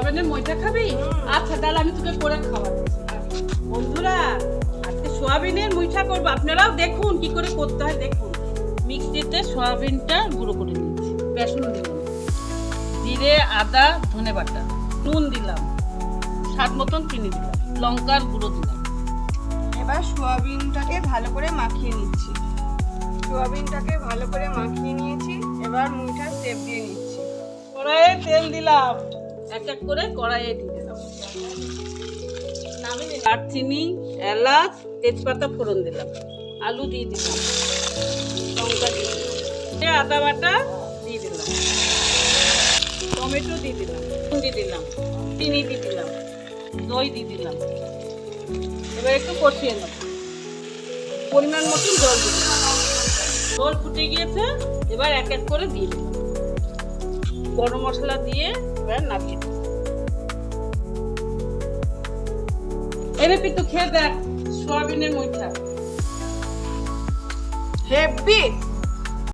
সোয়াবিনের মইটা খাবি? আচ্ছা তাহলে আমি তোকে করে খাওয়াবো। বন্ধুরা আজকে সোয়াবিনের মুইঠা করবো, আপনারাও দেখুন কি করে করতে হয়। দেখুন মিক্সিতে সোয়াবিনটা গুঁড়ো করে নিচ্ছি, বেসন দিলাম, জিরে আদা ধনে বাটা, নুন দিলাম, স্বাদ মতন চিনি দিলাম, লঙ্কার গুঁড়ো দিলাম। এবার সোয়াবিনটাকে ভালো করে মাখিয়ে নিচ্ছি। সোয়াবিনটাকে ভালো করে মাখিয়ে নিয়েছি, এবার মুইঠার শেপ দিয়ে নিচ্ছি। কড়াইয়ে তেল দিলাম, এক এক করে কড়াইয়ে দিয়ে দিলাম। দারচিনি, এলাচ, তেজপাতা ফোড়ন দিলাম, আলু দিয়ে দিলাম, লঙ্কা দিয়ে দিলাম, আদা বাটা দিয়ে দিলাম, টমেটো দিয়ে দিলাম, নুন দিয়ে দিলাম, চিনি দিয়ে দিলাম, দই দিয়ে দিলাম। এবার একটু কষিয়ে নেব, পরিমাণ মতন জল দিয়ে দিলাম। জল ফুটে গিয়েছে, এবার এক এক করে দিয়ে দিলাম, গরম মশলা দিয়ে এবার নামিয়ে দিলাম। এরে পিতু খেয়ে দেখ সোয়াবিনের মুইঠা। হেভি।